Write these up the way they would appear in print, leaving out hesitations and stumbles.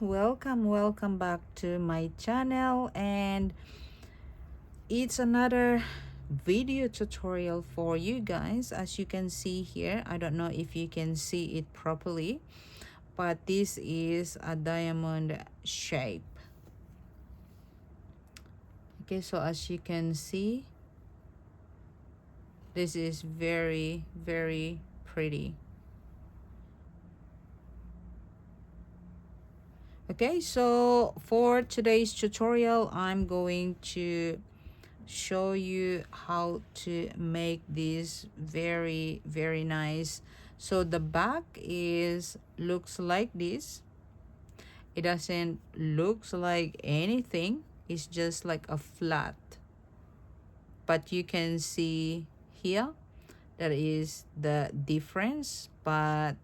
welcome back to my channel, and it's another video tutorial for you guys. As you can see here, I don't know if you can see it properly, but this is a diamond shape. Okay, so as you can see, this is very pretty. Okay, so for today's tutorial, I'm going to show you how to make this very nice. So the back is looks like this. It doesn't looks like anything. It's just like a flat, but you can see here that is the difference, but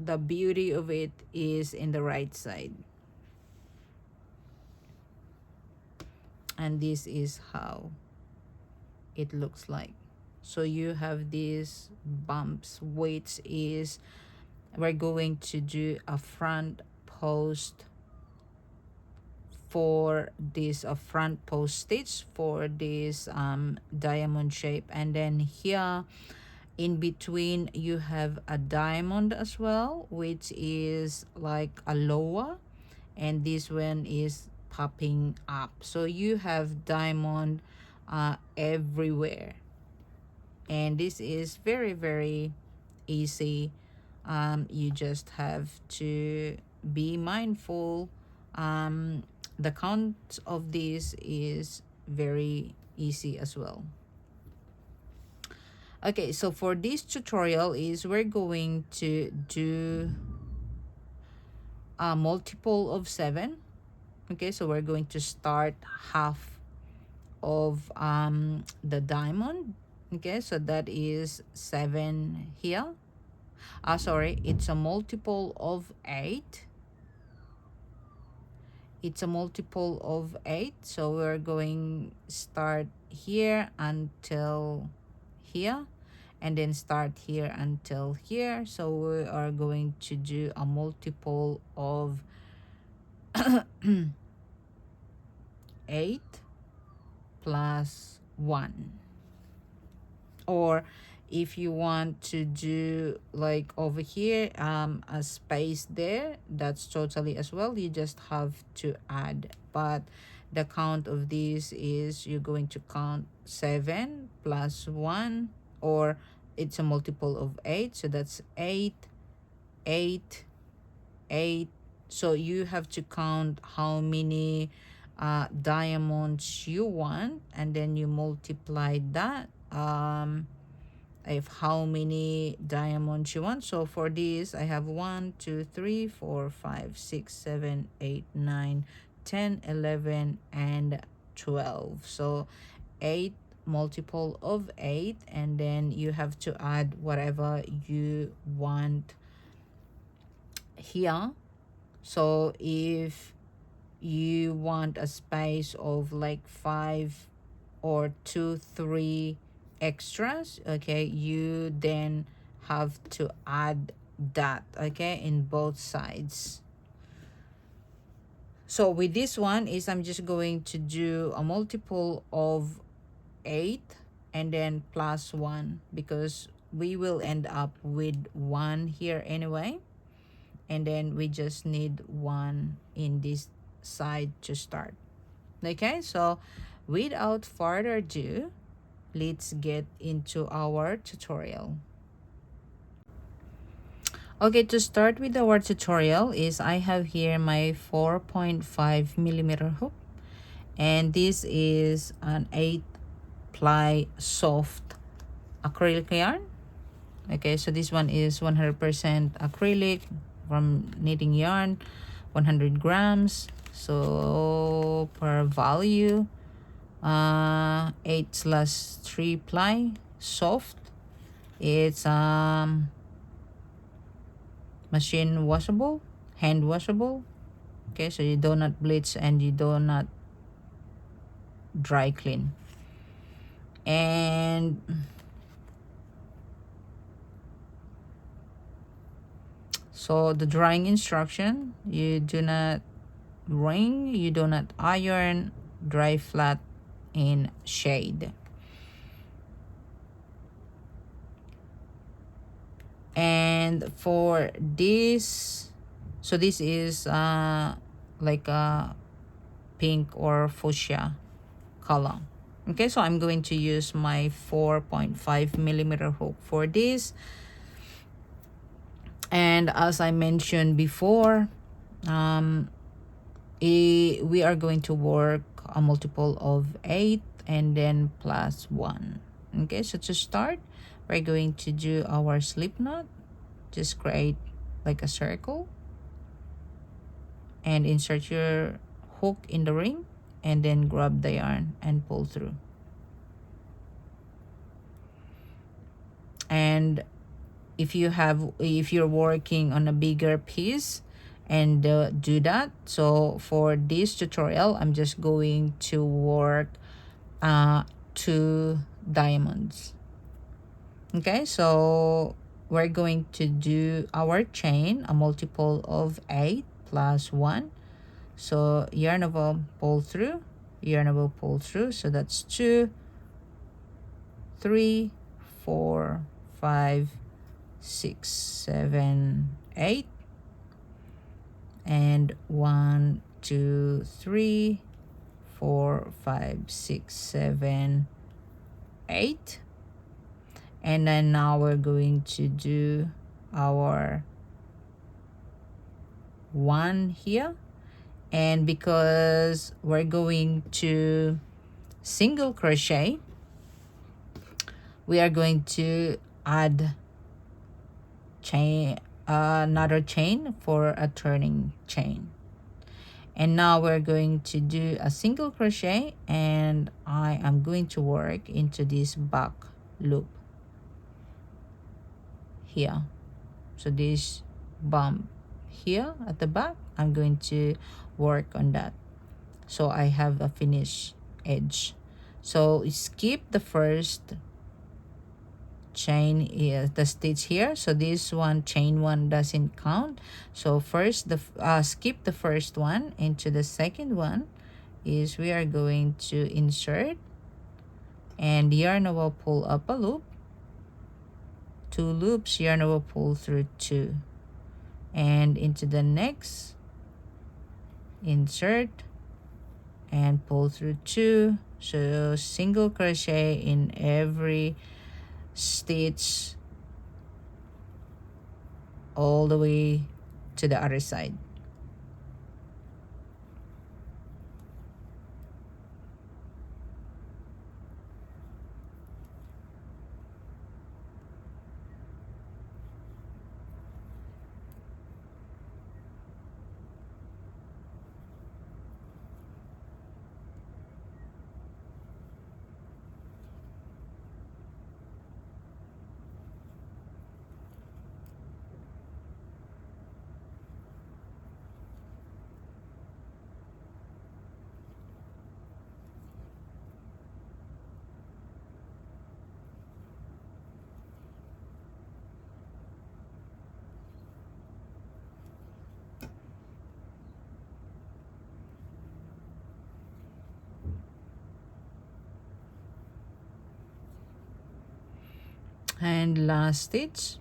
the beauty of it is in the right side. And this is how it looks like. So you have these bumps, which is we're going to do a front post for this, a front post stitch for this diamond shape. And then here in between you have a diamond as well, which is like a lower, and this one is popping up. So you have diamond everywhere, and this is very easy. You just have to be mindful. The count of this is very easy as well. Okay, so for this tutorial is we're going to do a multiple of 7. Okay, so we're going to start half of the diamond. Okay, so that is 7 here. Sorry, it's a multiple of 8. It's a multiple of 8, so we're going start here until here, and then start here until here. So we are going to do a multiple of 8 plus 1. Or if you want to do like over here a space there, that's totally as well, you just have to add. But the count of this is you're going to count 7 plus 1, or it's a multiple of 8, so that's 8 8 8. So you have to count how many diamonds you want, and then you multiply that if how many diamonds you want. So for this I have 1 2 3 4 5 6 7 8 9 10 11 and 12. So 8 multiple of 8, and then you have to add whatever you want here. So if you want a space of like 5 or 2 3 extras, okay, you then have to add that, okay, in both sides. So with this one is I'm just going to do a multiple of 8 and then plus 1, because we will end up with 1 here anyway, and then we just need 1 in this side to start. Okay, so without further ado, let's get into our tutorial. Okay, to start with our tutorial is I have here my 4.5 millimeter hook, and this is an 8 ply soft acrylic yarn. Okay, so this one is 100% acrylic from knitting yarn, 100 grams. So per value 8/3 ply soft. It's machine washable, hand washable. Okay, so you do not bleach and you do not dry clean. And So the drying instruction, you do not wring, you do not iron, dry flat in shade. And for this, so this is like a pink or fuchsia color. Okay, so I'm going to use my 4.5mm hook for this. And as I mentioned before, we are going to work a multiple of 8 and then plus 1. Okay, so to start, we're going to do our slip knot. Just create like a circle and insert your hook in the ring, and then grab the yarn and pull through. And if you're working on a bigger piece, and do that. So for this tutorial, I'm just going to work 2 diamonds. Okay, so we're going to do our chain, a multiple of 8 plus 1. So yarn over, pull through, yarn over, pull through. So that's 2, 3, 4, 5, 6, 7, 8. And 1, 2, 3, 4, 5, 6, 7, 8. And then now we're going to do our 1 here. And because we're going to single crochet, we are going to add chain, another chain for a turning chain. And now we're going to do a single crochet, and I am going to work into this back loop here. So this bump here at the back, I'm going to work on that, so I have a finished edge. So skip the first chain, the stitch here. So this one, chain 1, doesn't count. So first skip the first one. Into the second one is we are going to insert and yarn over, pull up a loop, 2 loops, yarn over, pull through 2, and into the next, insert and pull through 2. So single crochet in every stitch all the way to the other side. And last stitch.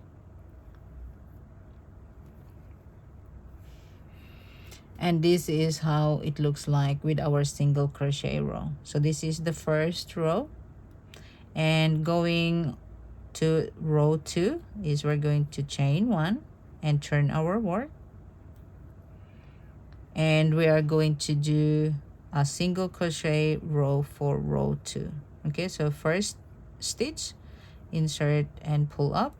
And this is how it looks like with our single crochet row. So this is the first row, and going to row 2 is we're going to chain 1 and turn our work, and we are going to do a single crochet row for row 2. Okay, so first stitch, insert and pull up,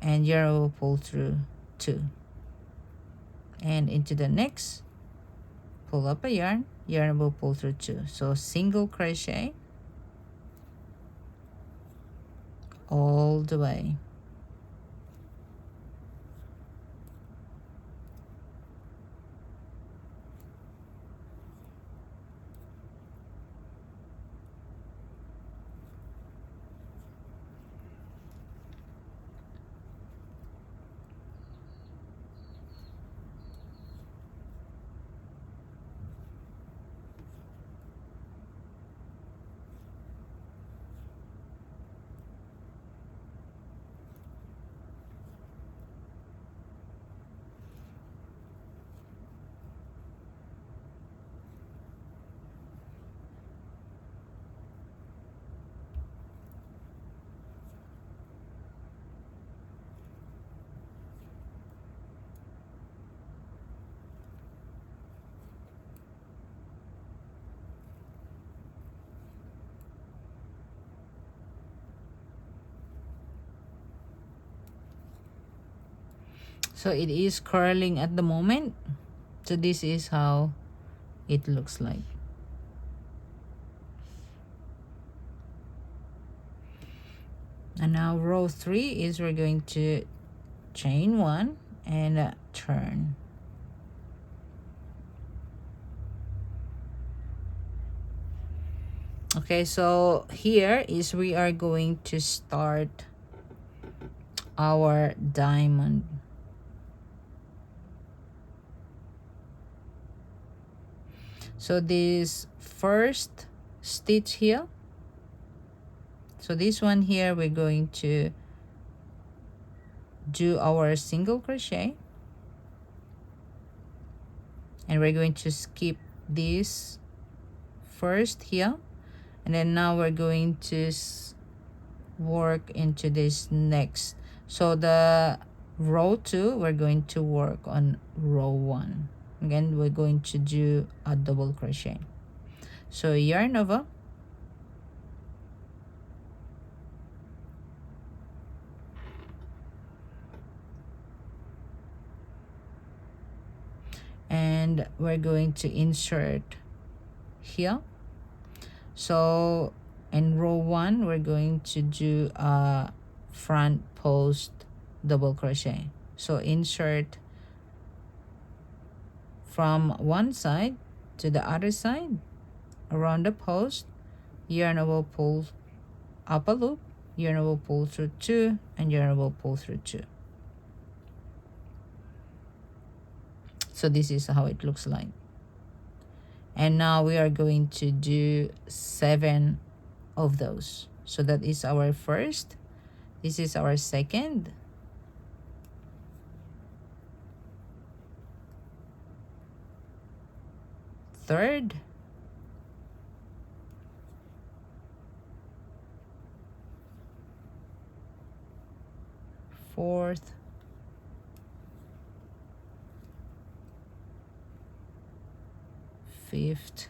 and yarn over, pull through 2, and into the next, pull up a yarn, yarn over, pull through 2. So single crochet all the way. So it is curling at the moment. So this is how it looks like. And now row 3 is we're going to chain 1 and turn. Okay, so here is we are going to start our diamond. So this first stitch here, so this one here, we're going to do our single crochet, and we're going to skip this first here, and then now we're going to work into this next. So the row 2, we're going to work on row 1. Again, we're going to do a double crochet. So yarn over, and we're going to insert here. So in row 1, we're going to do a front post double crochet. So insert from one side to the other side around the post, yarn over, pull up a loop, yarn over, pull through 2, and yarn over, pull through 2. So this is how it looks like. And now we are going to do 7 of those. So that is our first, this is our second, third, fourth, fifth,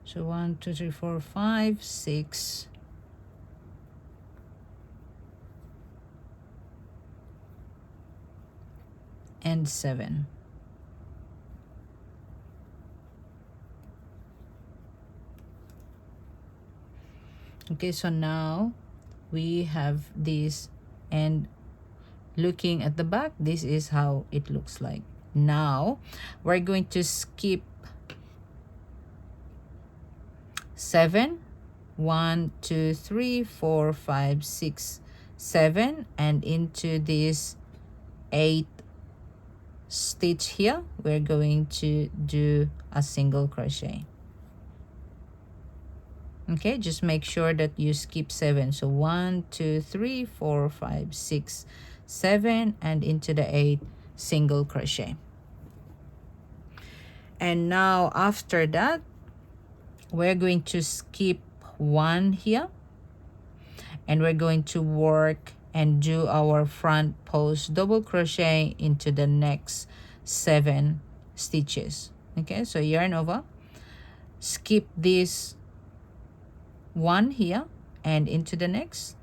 so 1, 2, 3, 4, 5, 6, and 7. Okay, so now we have this, and looking at the back, this is how it looks like. Now we're going to skip 7, 1, 2, 3, 4, 5, 6, 7, and into this 8 stitch here, we're going to do a single crochet. Okay, just make sure that you skip 7. So 1, 2, 3, 4, 5, 6, 7, and into the 8 single crochet. And now after that, we're going to skip 1 here, and we're going to work and do our front post double crochet into the next 7 stitches. Okay, so yarn over, skip this 1 here and into the next,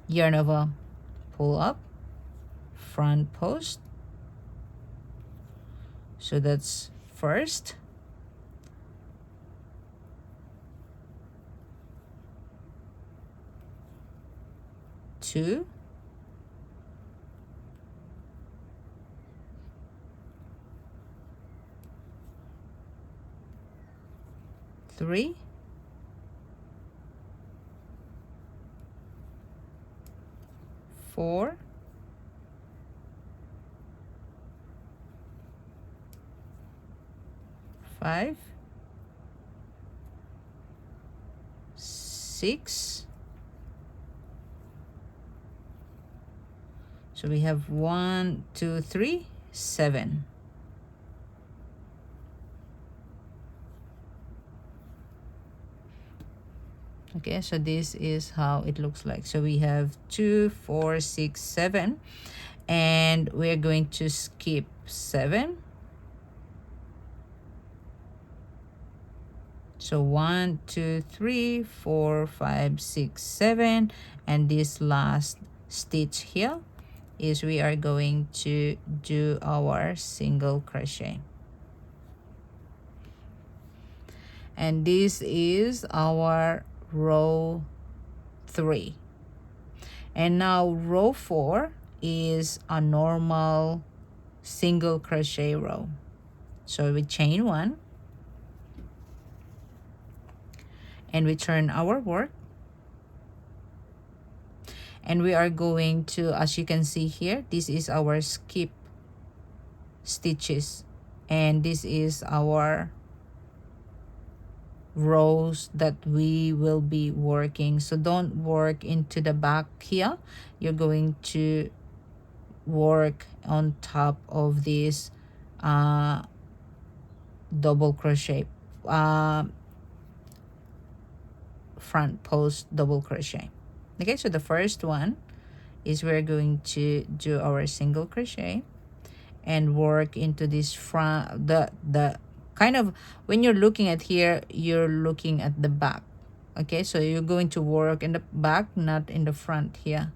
yarn over, pull up, front post. So that's first, two, three, four, five, 6. So we have 1, 2, 3, 7. Okay, so this is how it looks like. So we have 2, 4, 6, 7, and we're going to skip 7, So 1 2 3 4 5 6 7, and this last stitch here is we are going to do our single crochet. And this is our row 3. And now row 4 is a normal single crochet row. So we chain 1 and we turn our work, and we are going to, as you can see here, this is our skip stitches, and this is our rows that we will be working. So don't work into the back here, you're going to work on top of this double crochet, front post double crochet. Okay, so the first one is we're going to do our single crochet and work into this front, the kind of, when you're looking at here, you're looking at the back. Okay, so you're going to work in the back, not in the front here.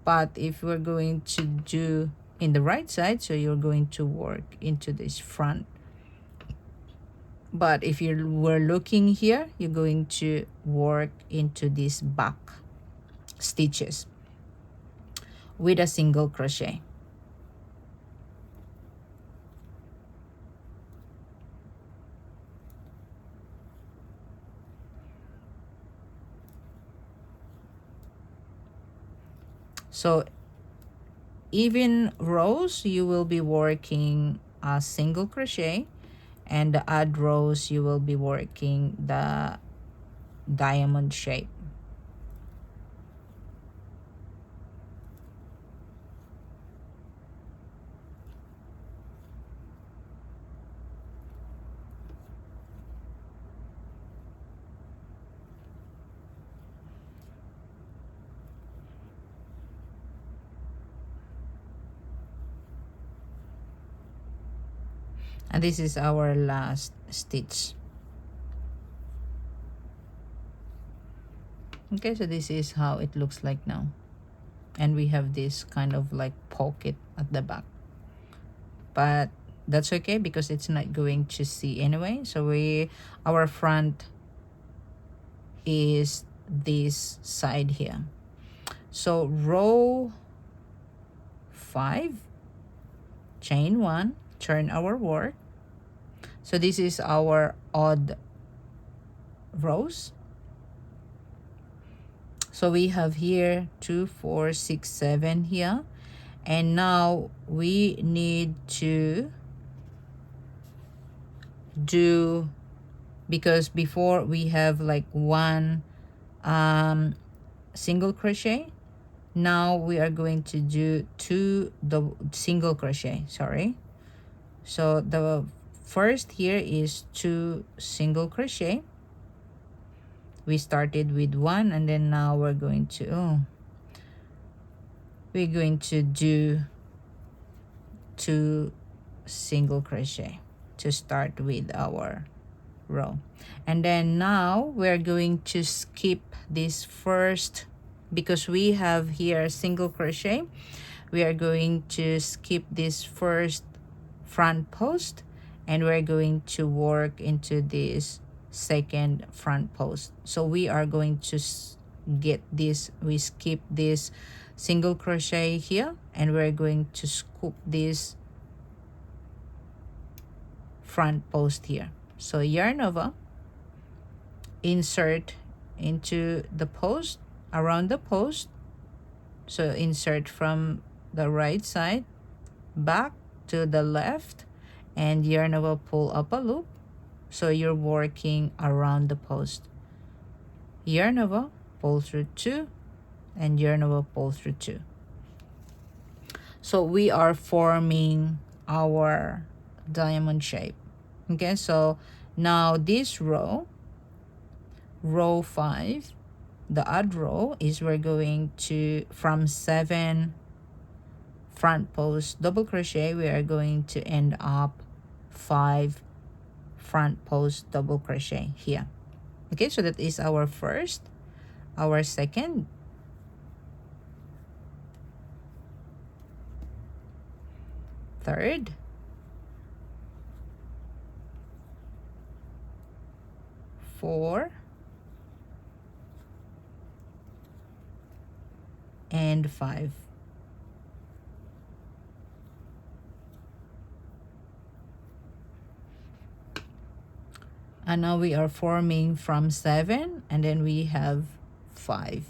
But if we're going to do in the right side, so you're going to work into this front. But if you were looking here, you're going to work into this back stitches with a single crochet. So even rows, you will be working a single crochet, and the odd rows you will be working the diamond shape. And this is our last stitch. Okay, so this is how it looks like now, and we have this kind of like pocket at the back, but that's okay because it's not going to see anyway. So our front is this side here. So row 5, chain 1, turn our work. So this is our odd rows. So we have here 2 4 6 7 here, and now we need to do, because before we have like one single crochet, now we are going to do 2 single crochet, sorry. So the first here is 2 single crochet. We started with 1, and then now we're going to do 2 single crochet to start with our row. And then now we're going to skip this first, because we have here single crochet, we are going to skip this first front post, and we're going to work into this second front post. So we are going to get this, we skip this single crochet here, and we're going to scoop this front post here. So yarn over, insert into the post, around the post. So insert from the right side back to the left, and yarn over, pull up a loop. So you're working around the post. Yarn over, pull through 2, and yarn over, pull through 2. So we are forming our diamond shape. Okay, so now this row 5, the odd row, is we're going to, from 7 front post double crochet, we are going to end up 5 front post double crochet here. Okay, so that is our first, our second, third, four, and five. And now we are forming from 7, and then we have 5.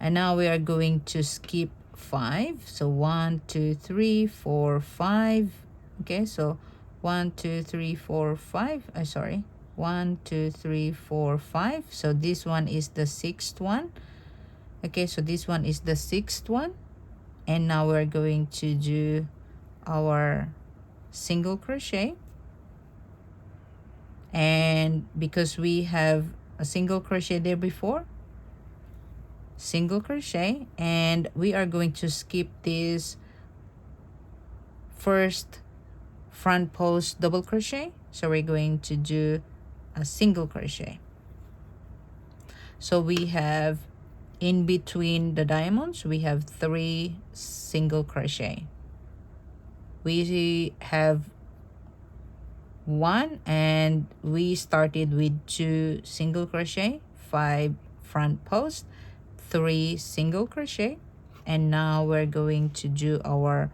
And now we are going to skip 5. So 1, 2, 3, 4, 5. Okay, so 1, 2, 3, 4, 5. Sorry. 1, 2, 3, 4, 5. So this one is the 6th one. Okay, so this one is the 6th one. And now we're going to do our single crochet. And because we have a single crochet there before, single crochet, and we are going to skip this first front post double crochet. So we're going to do a single crochet. So we have, in between the diamonds, we have 3 single crochet. We have 1, and we started with 2 single crochet, 5 front post, 3 single crochet, and now we're going to do our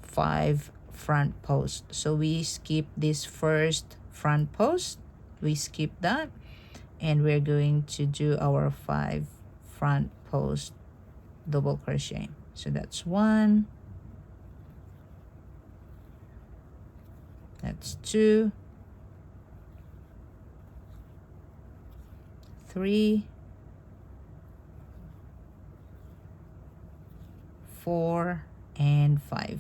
5 front post. So we skip this first front post, we skip that, and we're going to do our 5 front post double crochet. So that's 1, that's 2, 3, 4, and 5.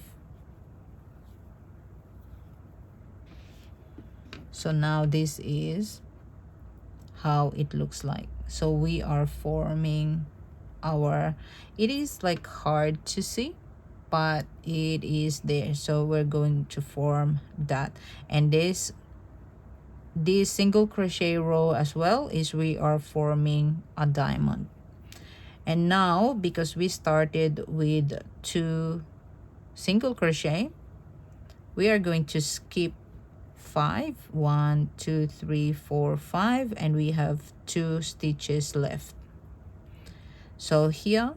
So now this is how it looks like. So we are forming our, it is like hard to see, but it is there. So we're going to form that. And this single crochet row as well is we are forming a diamond. And now, because we started with 2 single crochet, we are going to skip 5, 1, 2, 3, 4, 5, and we have 2 stitches left. So here,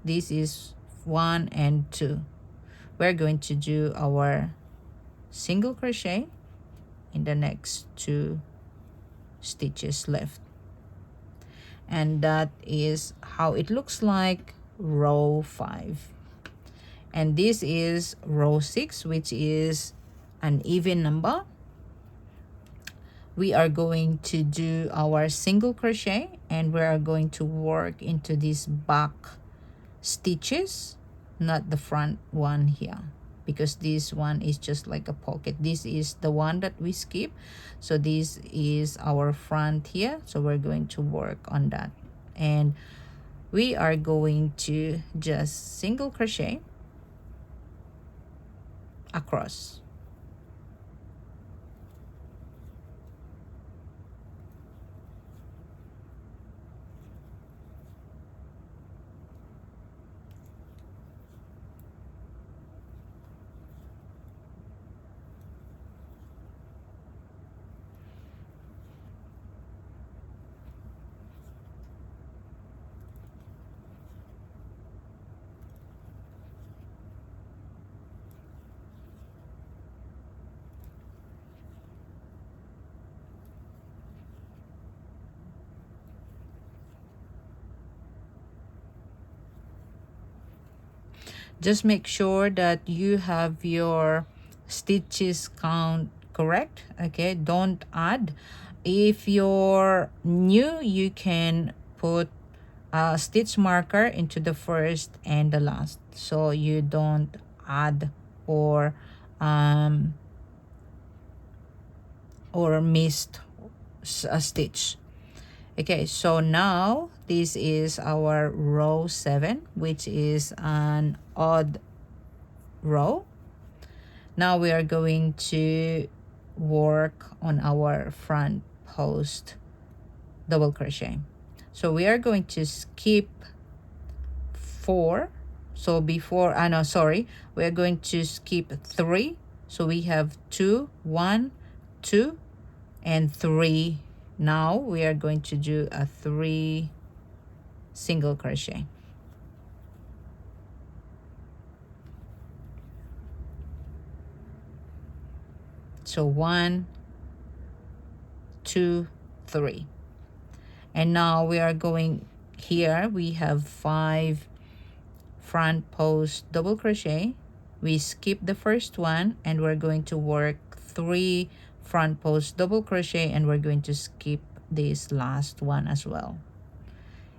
this is 1 and 2. We're going to do our single crochet in the next 2 stitches left. And that is how it looks like row 5. And this is row 6, which is an even number. We are going to do our single crochet, and we are going to work into these back stitches, not the front one here, because this one is just like a pocket. This is the one that we skip, so this is our front here. So we're going to work on that, and we are going to just single crochet across. Just make sure that you have your stitches count correct. Okay, don't add. If you're new, you can put a stitch marker into the first and the last, so you don't add or missed a stitch. Okay, so now this is our row 7, which is an odd row. Now we are going to work on our front post double crochet. So we are going to skip 4. So before, no, sorry, we are going to skip 3. So we have 2, 1, 2, and 3. Now we are going to do a 3 single crochet. So 1, 2, 3. And now we are going here. We have 5 front post double crochet. We skip the first one and we're going to work 3 front post double crochet, and we're going to skip this last one as well.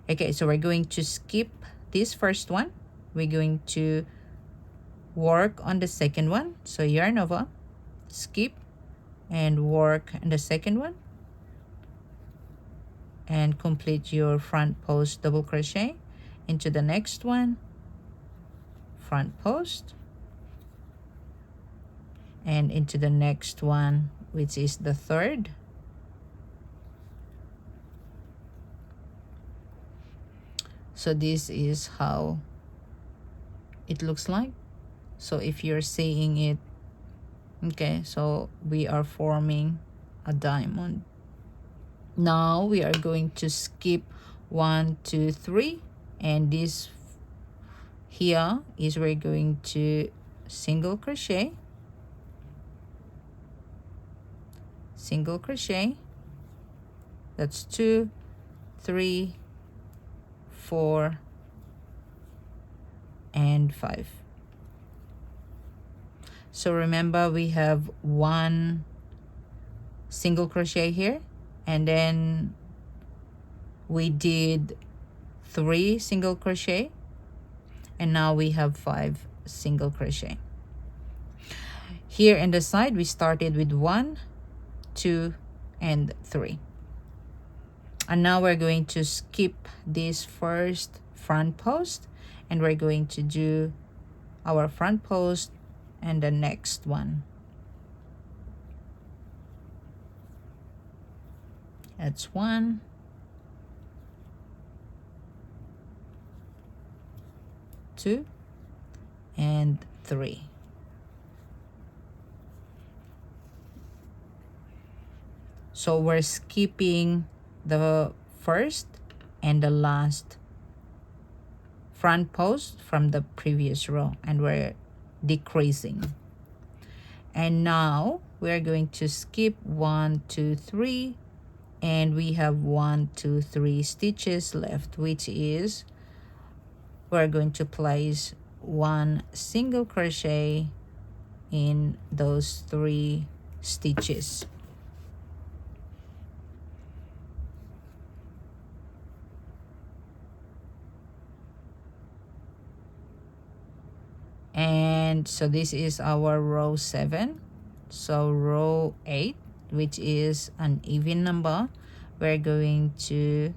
Okay, so we're going to skip this first one. We're going to work on the second one. So yarn over, skip, and work on the second one, and complete your front post double crochet into the next one, front post, and into the next one, which is the third. So this is how it looks like. So if you're seeing it, okay, so we are forming a diamond. Now we are going to skip 1, 2, 3, and this here is we're going to single crochet, single crochet. That's 2, 3, 4, and 5. So remember, we have 1 single crochet here, and then we did 3 single crochet, and now we have 5 single crochet. Here in the side, we started with 1, 2, and 3. And now we're going to skip this first front post, and we're going to do our front post and the next one. That's 1, 2, and 3. So we're skipping the first and the last front post from the previous row, and we're decreasing. And now we're going to skip 1, 2, 3, and we have 1, 2, 3 stitches left, which is we're going to place 1 single crochet in those 3 stitches. And so this is our row 7. So row 8, which is an even number, we're going to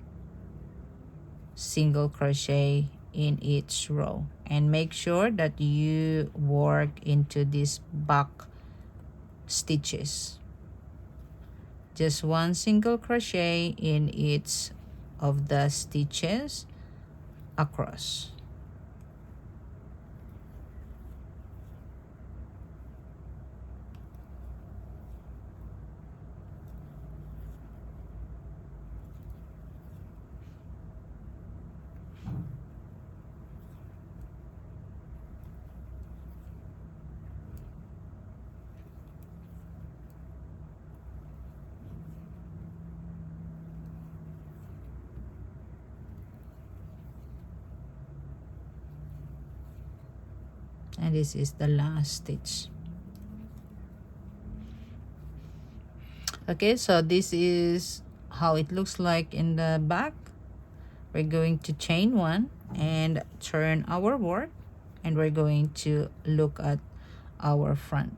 single crochet in each row, and make sure that you work into these back stitches. Just 1 single crochet in each of the stitches across. And this is the last stitch. Okay, so this is how it looks like in the back. We're going to chain 1 and turn our work, and we're going to look at our front.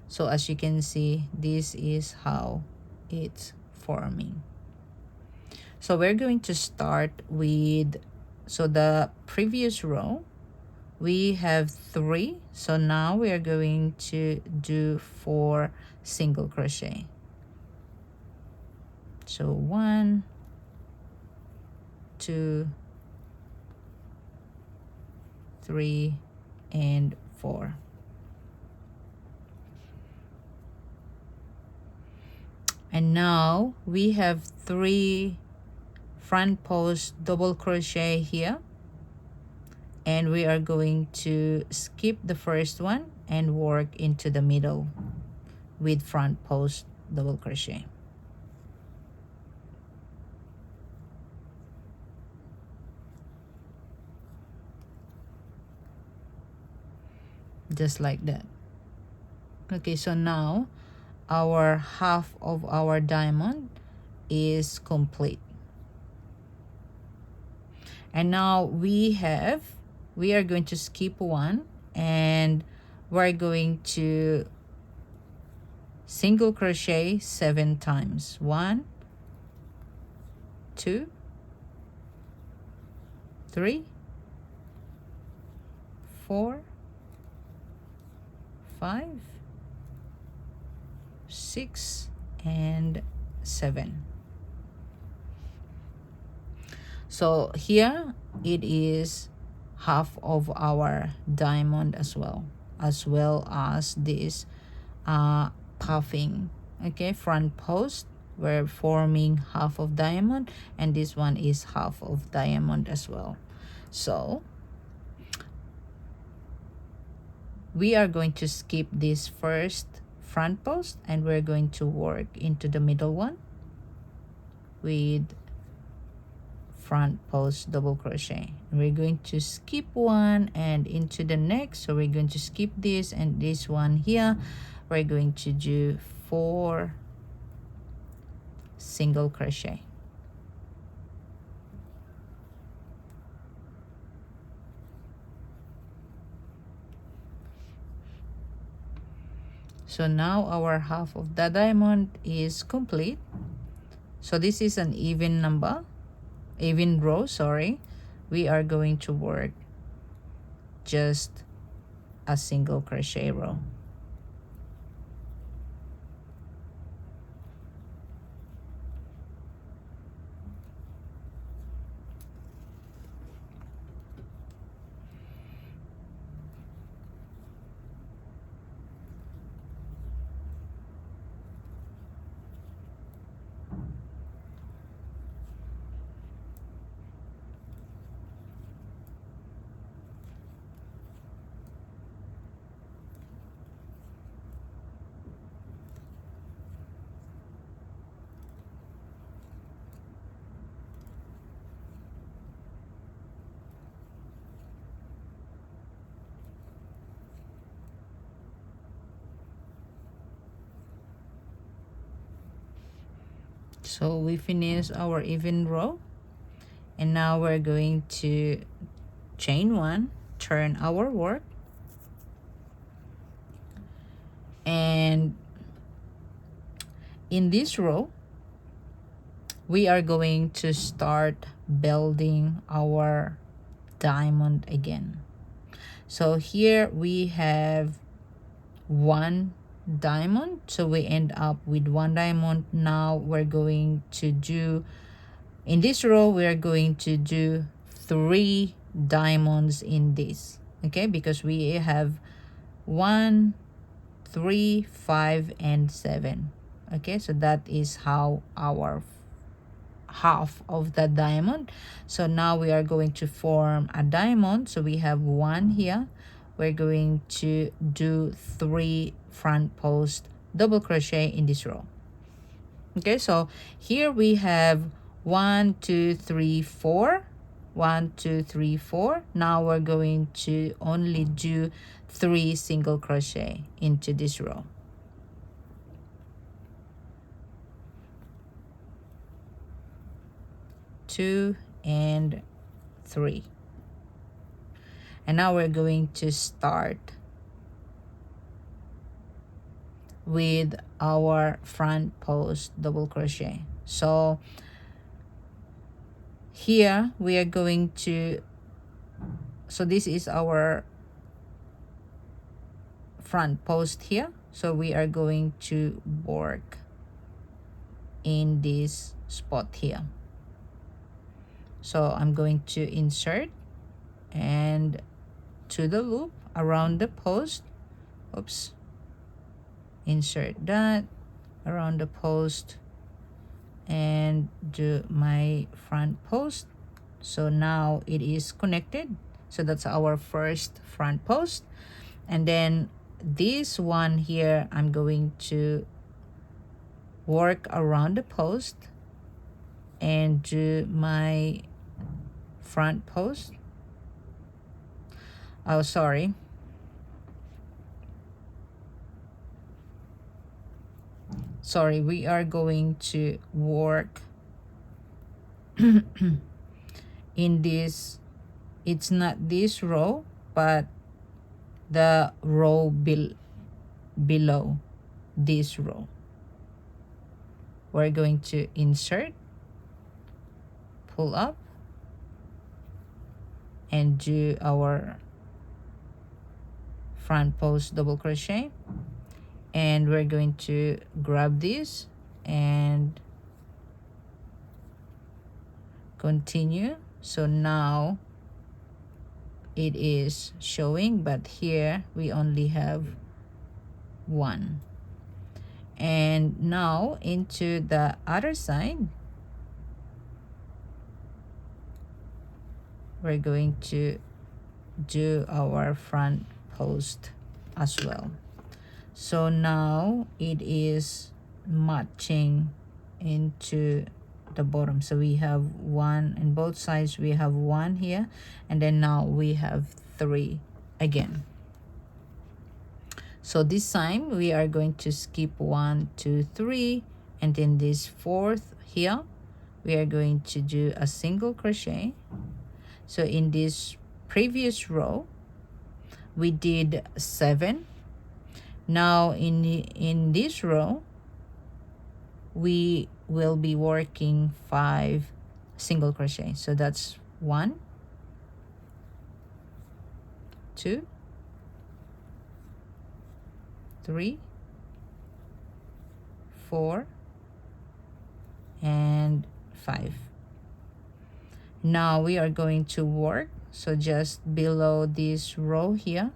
So as you can see, this is how it's forming. So we're going to start with, so the previous row we have 3, so now we are going to do 4 single crochet. So 1, 2, 3, and 4. And now we have 3 front post double crochet here, and we are going to skip the first one and work into the middle with front post double crochet. Just like that. Okay, so now our half of our diamond is complete. And now we are going to skip one, and we're going to single crochet 7 times. 1, 2, 3, 4, 5, 6, and 7. So here it is half of our diamond as well as this puffing. Okay, front post, we're forming half of diamond, and this one is half of diamond as well. So we are going to skip this first front post, and we're going to work into the middle one with front post double crochet. We're going to skip one and into the next, so we're going to skip this, and this one here we're going to do 4 single crochet. So now our half of the diamond is complete. So this is an even row, sorry. We are going to work just a single crochet row. So we finished our even row, and now we're going to chain 1, turn our work, and in this row we are going to start building our diamond again. So here we have 1 diamond, so we end up with 1 diamond. Now we're going to do, in this row we are going to do 3 diamonds in this, okay, because we have 1, 3, 5, and 7. Okay, so that is how our half of the diamond. So now we are going to form a diamond. So we have 1 here. We're going to do 3 front post double crochet in this row. Okay, so here we have 1, 2, 3, 4. 1, 2, 3, 4. Now we're going to only do 3 single crochet into this row. 2 and 3. And now we're going to start with our front post double crochet. So here we are going to, so this is our front post here, so we are going to work in this spot here. So I'm going to insert and to the loop around the post. Oops. Insert that around the post and do my front post. So now it is connected. So that's our first front post. And then this one here, I'm going to work around the post and do my front post. Oh, sorry. Sorry, we are going to work in this, it's not this row, but the row below this row. We're going to insert, pull up, and do our front post double crochet. And we're going to grab this and continue. So now it is showing, but here we only have one. And now into the other side, we're going to do our front post as well. So now it is matching into the bottom. So we have one in both sides, we have one here, and then now we have three again. So this time we are going to skip 1, 2, 3, and then this fourth here we are going to do a single crochet. So in this previous row we did 7. Now in this row we will be working 5 single crochet. So that's 1, 2, 3, 4, and 5. Now we are going to work, so just below this row here,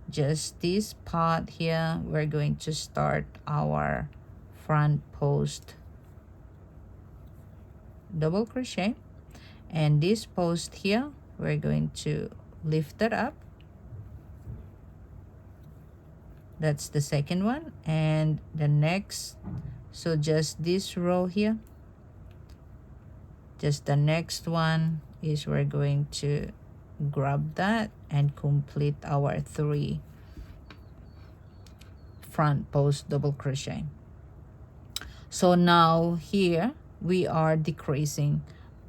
just this part here, we're going to start our front post double crochet, and this post here we're going to lift it up. That's the second one. And the next, so just this row here, just the next one is we're going to grab that and complete our 3 front post double crochet. So now here we are decreasing,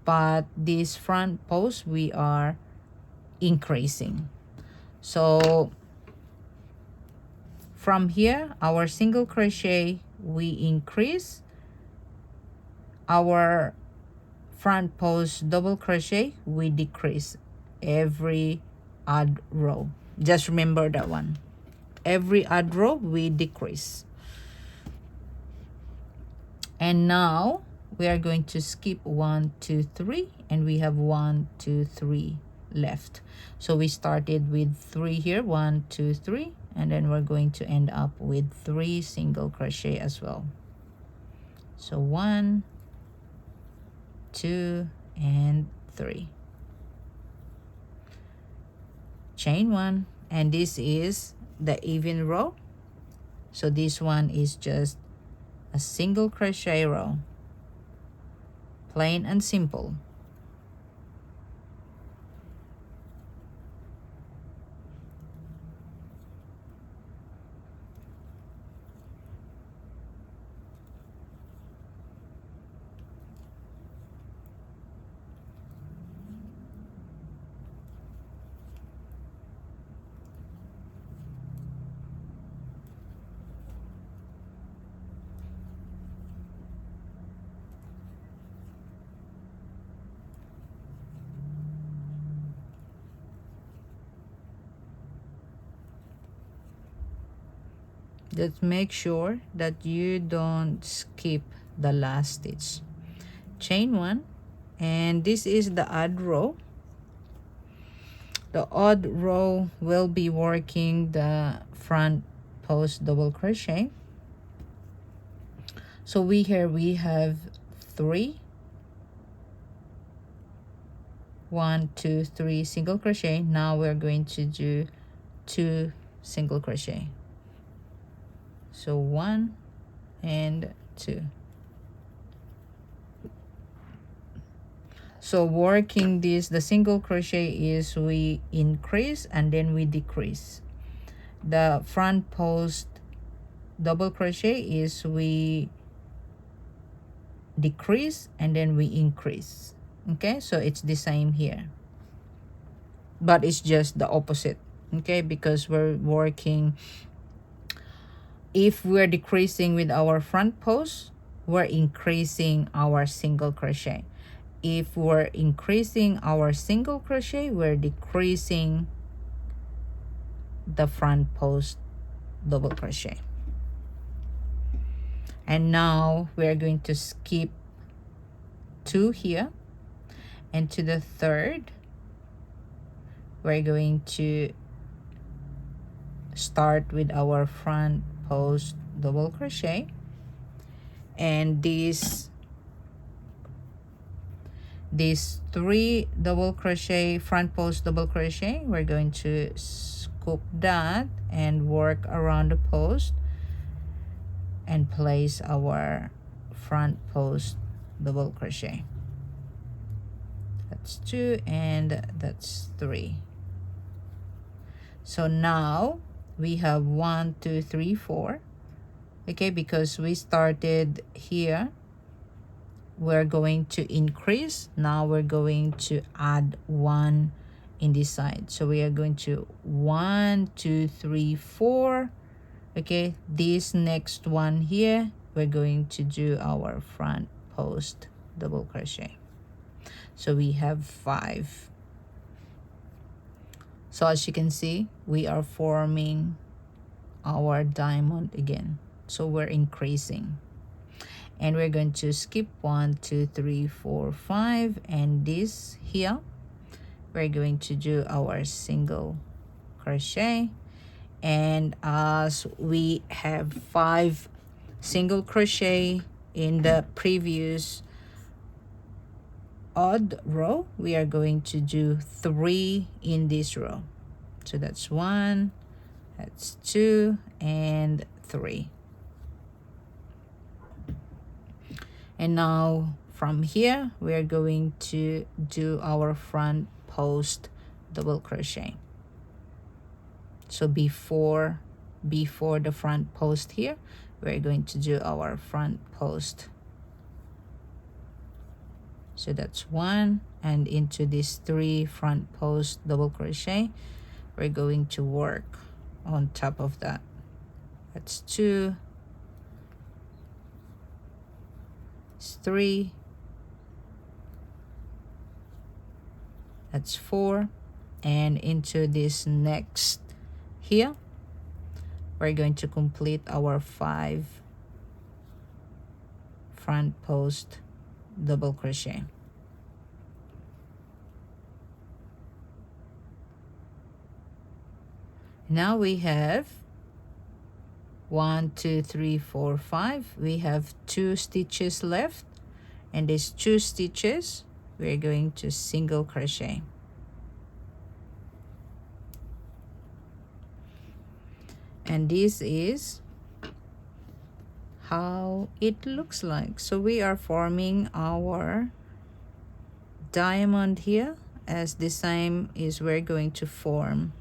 but this front post we are increasing. So from here, our single crochet we increase, our front post double crochet we decrease every odd row. Just remember that one. Every odd row we decrease. And now we are going to skip 1, 2, 3, and we have 1, 2, 3 left. So we started with 3 here, 1, 2, 3, and then we're going to end up with 3 single crochet as well. So 1, 2, and 3. Chain 1, and this is the even row. So this one is just a single crochet row, plain and simple. Just make sure that you don't skip the last stitch. Chain 1, and this is the odd row. The odd row will be working the front post double crochet. So we have 3, 1, 2, 3 single crochet. Now we're going to do 2 single crochet. So 1 and 2. So working this, the single crochet is we increase and then we decrease. The front post double crochet is we decrease and then we increase. Okay, so it's the same here, but it's just the opposite. Okay, because we're working, if we're decreasing with our front post, we're increasing our single crochet. If we're increasing our single crochet, we're decreasing the front post double crochet. And now we're going to skip 2 here, and to the third we're going to start with our front post double crochet, and these 3 double crochet, front post double crochet, we're going to scoop that and work around the post and place our front post double crochet. That's 2 and that's 3. So now we have 1, 2, 3, 4. Okay, because we started here, we're going to increase. Now we're going to add 1 in this side. So we are going to 1, 2, 3, 4. Okay, this next one here, we're going to do our front post double crochet. So we have 5. So as you can see, we are forming our diamond again. So we're increasing. And we're going to skip 1, 2, 3, 4, 5. And this here, we're going to do our single crochet. And as we have 5 single crochet in the previous odd row, we are going to do 3 in this row. So that's 1, that's 2, and 3. And now from here we are going to do our front post double crochet. So before the front post here, we're going to do our front post. So that's 1, and into these 3 front post double crochet, we're going to work on top of that. That's 2, it's 3, that's 4, and into this next here, we're going to complete our 5 front post double crochet. Now we have 1, 2, 3, 4, 5. We have 2 stitches left, and these 2 stitches we're going to single crochet. And this is how it looks like. So we are forming our diamond here, as the same is we're going to form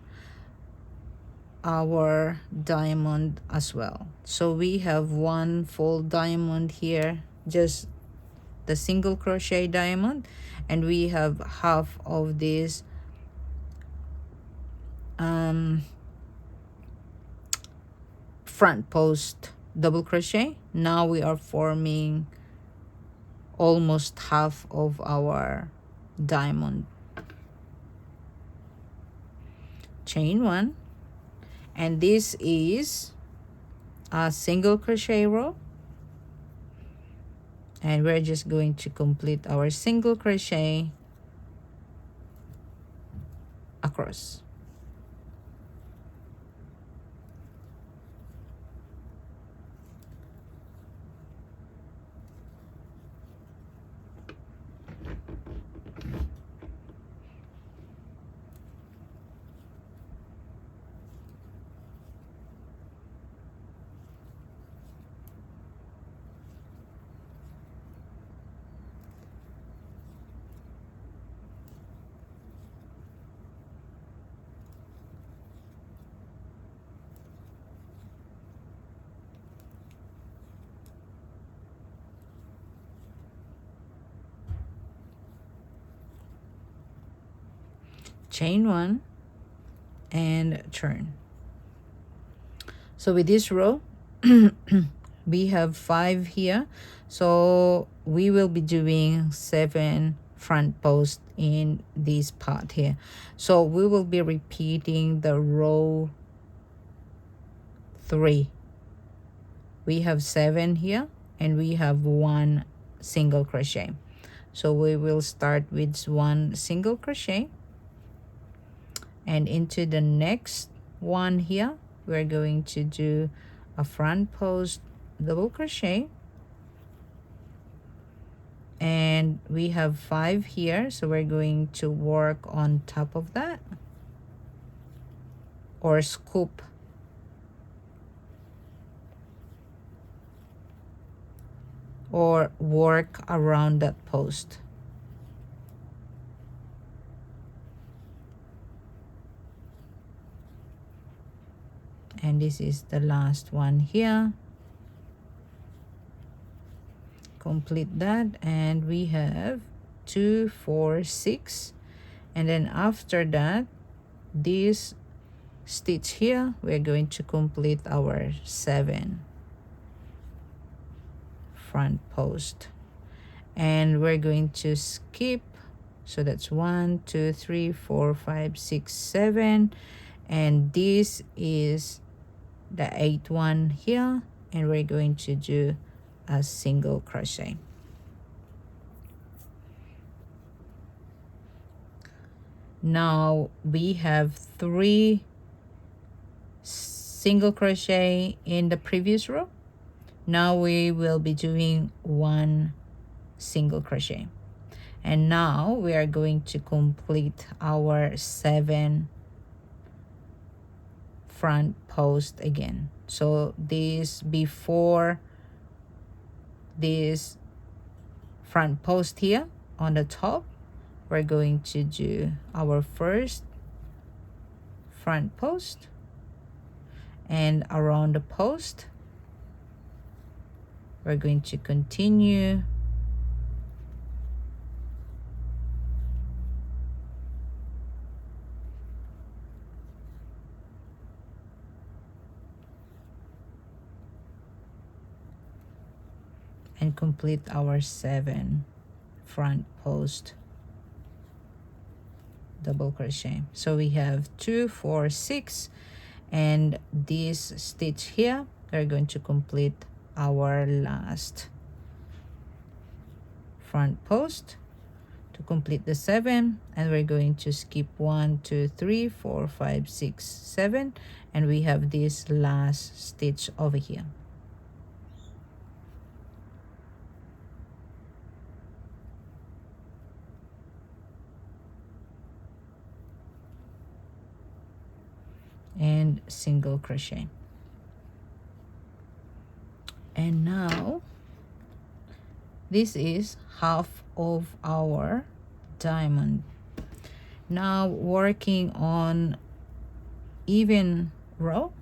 our diamond as well. So we have 1 full diamond here, just the single crochet diamond, and we have half of this front post double crochet. Now we are forming almost half of our diamond. Chain 1, and this is a single crochet row, and we're just going to complete our single crochet across. Chain 1 and turn. So with this row we have 5 here, so we will be doing 7 front posts in this part here. So we will be repeating the row 3. We have 7 here and we have 1 single crochet. So we will start with 1 single crochet, and into the next one here we're going to do a front post double crochet, and we have 5 here, so we're going to work on top of that or scoop or work around that post. And this is the last one here. Complete that, and we have 2, 4, 6, and then after that this stitch here we're going to complete our 7 front post, and we're going to skip. So that's 1, 2, 3, 4, 5, 6, 7, and this is the 8th one here, and we're going to do a single crochet. Now we have 3 single crochet in the previous row. Now we will be doing 1 single crochet, and now we are going to complete our 7 front post again. So this, before this front post here on the top, we're going to do our first front post, and around the post we're going to continue and complete our 7 front post double crochet. So we have 2, 4, 6, and this stitch here we're going to complete our last front post to complete the 7, and we're going to skip 1, 2, 3, 4, 5, 6, 7, and we have this last stitch over here. And single crochet. And now this is half of our diamond. Now working on even row,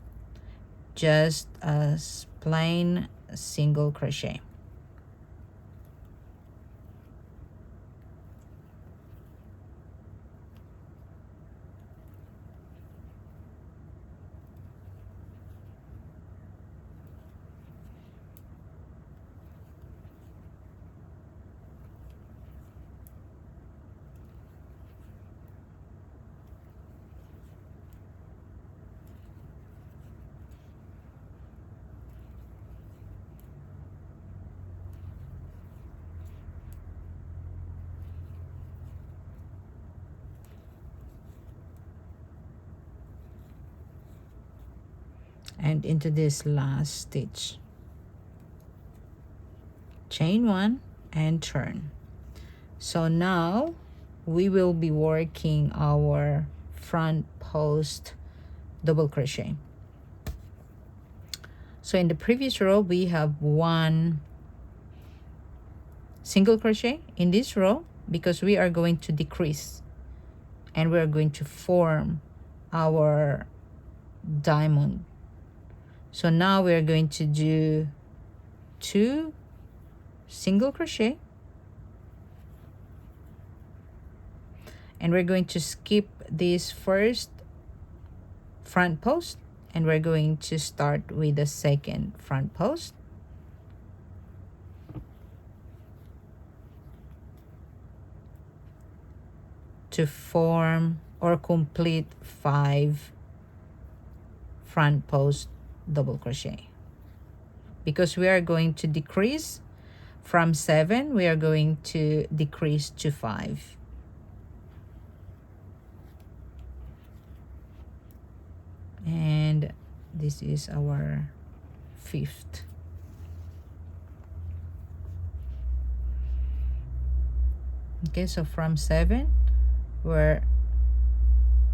just as plain single crochet. and into this last stitch, chain 1 and turn. So now we will be working our front post double crochet. So in the previous row we have 1 single crochet in this row, because we are going to decrease and we are going to form our diamond. So now we are going to do 2 single crochet, and we're going to skip this first front post, and we're going to start with the second front post. To form or complete 5 front post double crochet. Because we are going to decrease from 7, we are going to decrease to 5. And this is our 5th. Okay, so from 7 we're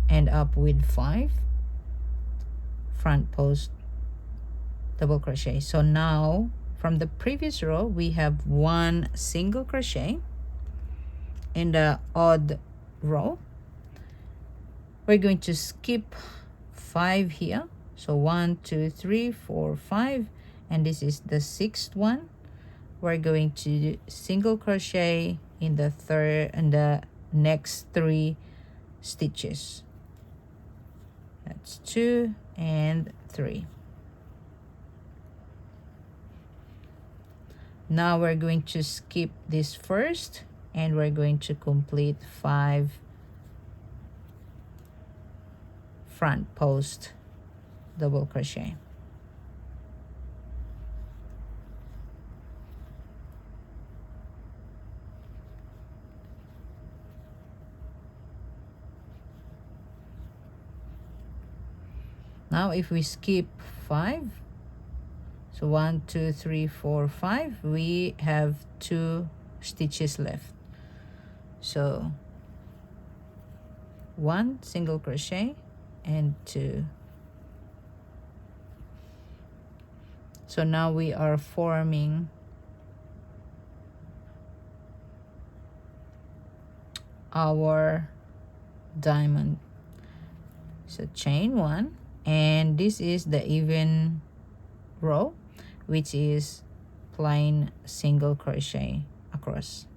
end up with 5 front post double crochet. So now from the previous row we have 1 single crochet in the odd row. We're going to skip 5 here, so 1 2 3 4 5, and this is the 6th one. We're going to single crochet in the third and the next 3 stitches. That's 2 and 3. Now we're going to skip this first, and we're going to complete 5 front post double crochet. Now if we skip 5, so 1 2 3 4 5, we have 2 stitches left. So 1 single crochet and 2. So now we are forming our diamond. So chain 1, and this is the even row, which is plain single crochet across.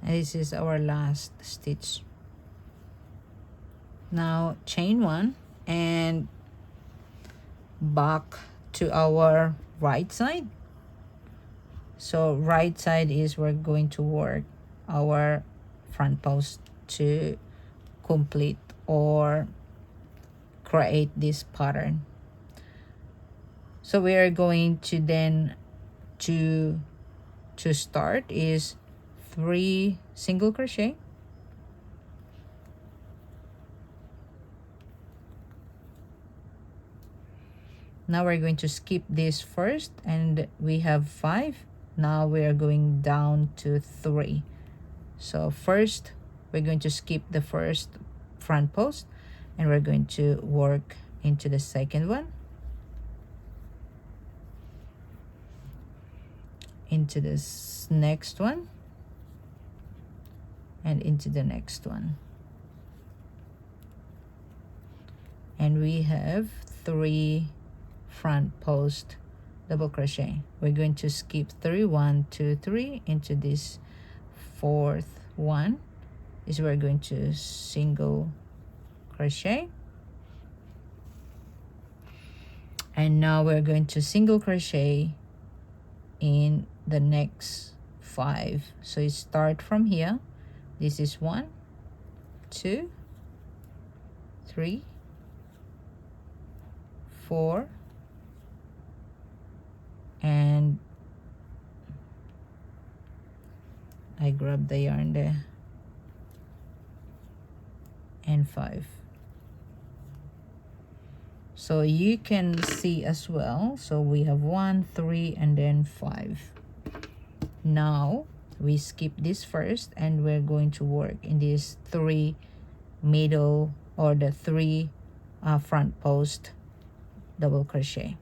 And this is our last stitch. Now chain 1 and back to our right side. So right side is we're going to work our front post to complete or create this pattern. So we are going to then to start is 3 single crochet, now we're going to skip this first, and we have 5. Now we are going down to 3. So first we're going to skip the first front post, and we're going to work into the second one, into this next one, and into the next one. And we have 3 front post double crochet. We're going to skip 3 1 2 3 into this 4th one. is we're going to single crochet, and now we're going to single crochet in the next 5. So you start from here. This is 1, 2, 3, 4, and I grab the yarn there, and 5. So you can see as well. So we have 1, 3, and then 5. Now we skip this first, and we're going to work in these 3 middle, or the 3 front post double crochet.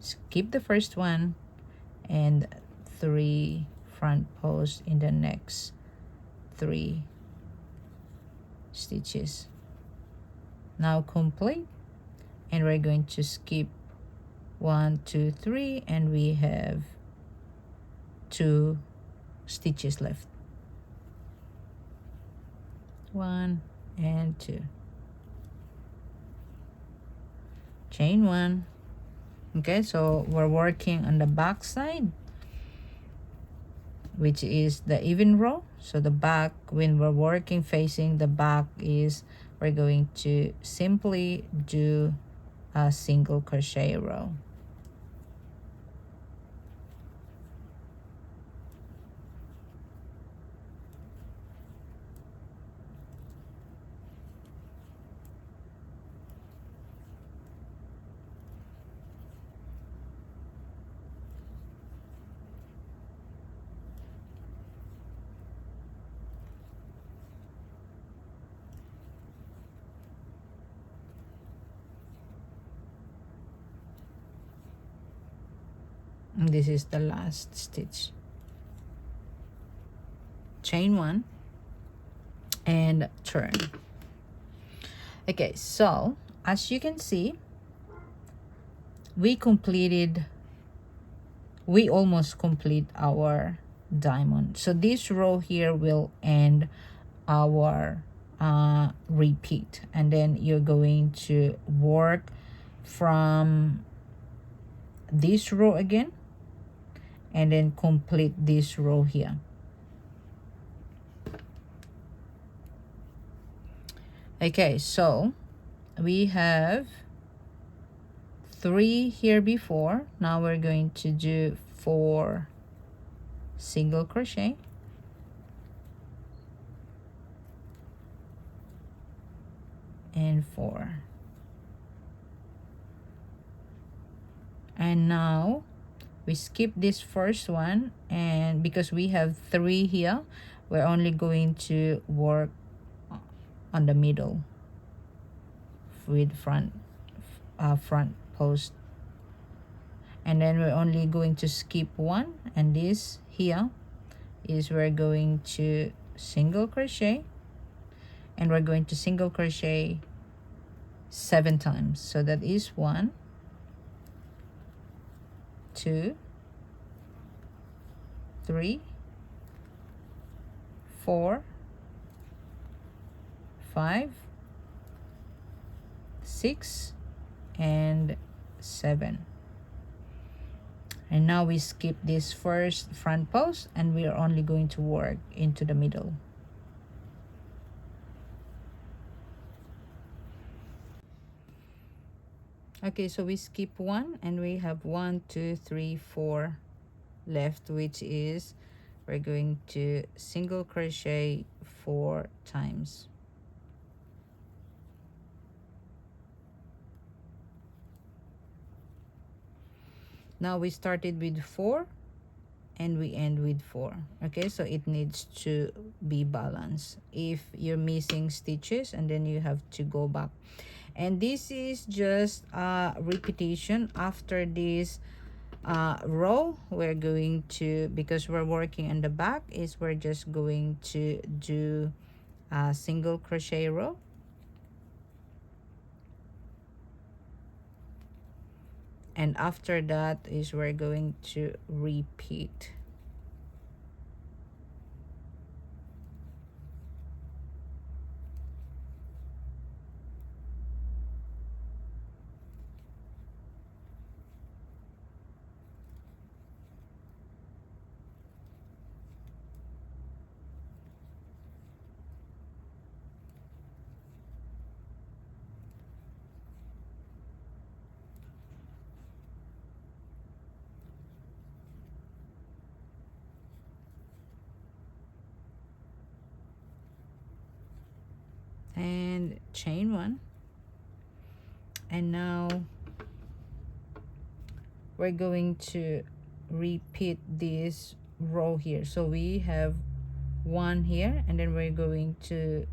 Skip the first one, and 3 front post in the next 3 stitches. Now complete, and we're going to skip 1, 2, 3, and we have 2 stitches left. 1 and 2. Chain 1. Okay, so we're working on the back side, which is the even row. So the back, when we're working facing the back, is we're going to simply do a single crochet row. And this is the last stitch. Chain 1 and turn. Okay, so as you can see, we almost complete our diamond. So this row here will end our repeat, and then you're going to work from this row again, and then complete this row here. Okay, so we have 3 here before. Now we're going to do 4 single crochet, and 4. And now we skip this first one, and because we have 3 here, we're only going to work on the middle with front post, and then we're only going to skip 1, and this here is we're going to single crochet, and we're going to single crochet 7 times. So that is 1, 2, 3, 4, 5, 6, and 7. And now we skip this first front post, and we are only going to work into the middle. Okay, so we skip 1, and we have 1, 2, 3, 4 left, which is we're going to single crochet 4 times. Now we started with 4 and we end with 4. Okay, so it needs to be balanced. If you're missing stitches, and then you have to go back, and this is just a repetition. After this row, we're going to, because we're working on the back, is we're just going to do a single crochet row, and after that is we're going to repeat. and chain 1. And now we're going to repeat this row here. So we have 1 here, and then we're going to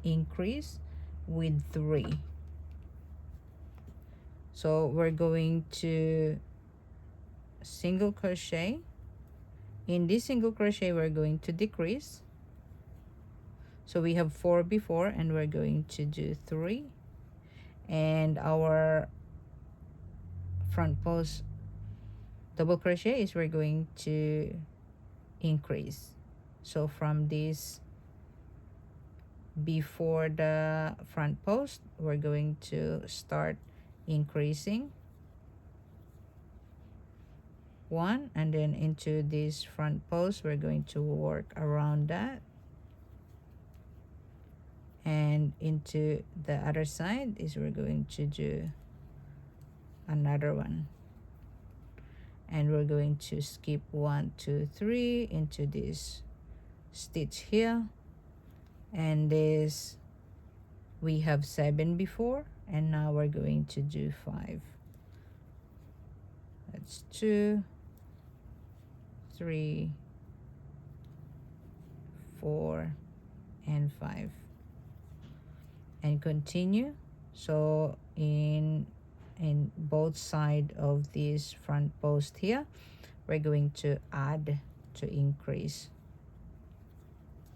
increase with 3. So we're going to single crochet. In this single crochet, we're going to decrease. So we have 4 before, and we're going to do 3. And our front post double crochet is we're going to increase. So from this before the front post, we're going to start increasing 1, and then into this front post we're going to work around that, and into the other side is we're going to do another one, and we're going to skip 1 2 3 into this stitch here, and this we have 7 before, and now we're going to do 5. That's 2 3 4 and 5, and continue. So in both side of this front post here, we're going to add to increase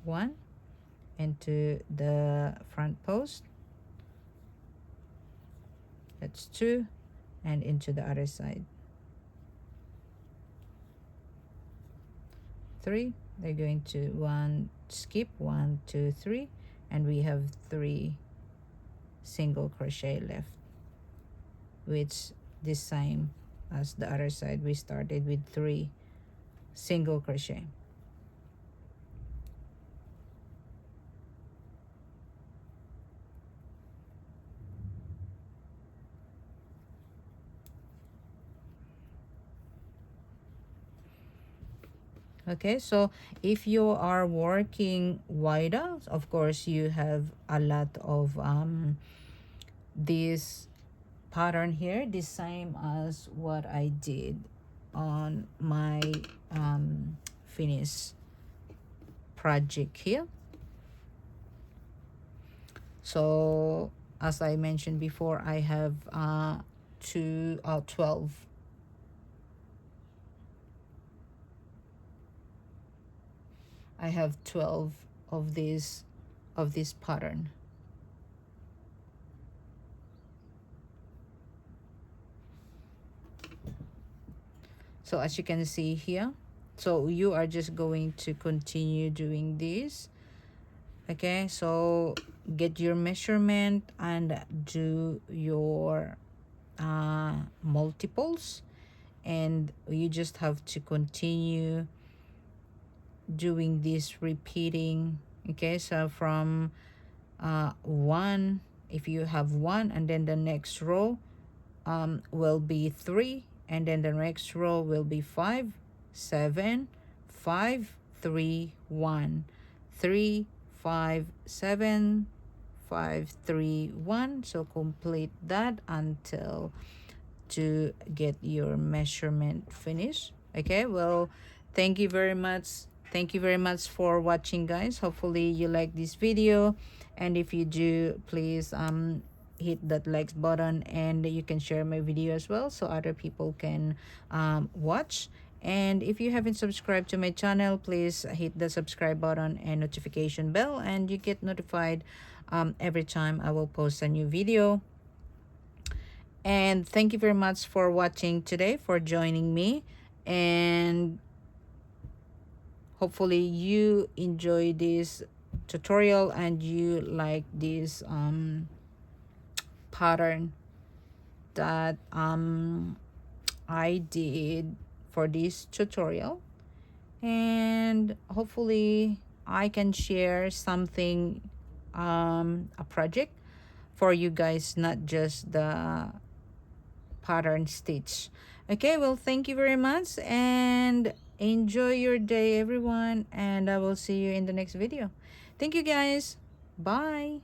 1 into the front post, that's 2, and into the other side 3. They're going to skip 1 2 3, and we have 3 single crochet left, which the same as the other side. We started with 3 single crochet. Okay, so if you are working wider, of course you have a lot of this pattern here, the same as what I did on my finished project here. So as I mentioned before, I have 12. I have 12 of this pattern. So as you can see here, so you are just going to continue doing this. Okay, so get your measurement and do your multiples, and you just have to continue doing this repeating. Okay, so from 1, if you have 1, and then the next row will be 3, and then the next row will be 5 7 5 3 1 3 5 7 5 3 1. So complete that until to get your measurement finished. Okay, well, thank you very much for watching, guys. Hopefully you like this video, and if you do, please hit that likes button, and you can share my video as well so other people can watch. And if you haven't subscribed to my channel, please hit the subscribe button and notification bell, and you get notified every time I will post a new video. And thank you very much for watching today, for joining me, and hopefully you enjoy this tutorial and you like this pattern that I did for this tutorial. And hopefully I can share something, a project for you guys, not just the pattern stitch. Okay, well, thank you very much, and enjoy your day, everyone, and I will see you in the next video. Thank you, guys. Bye.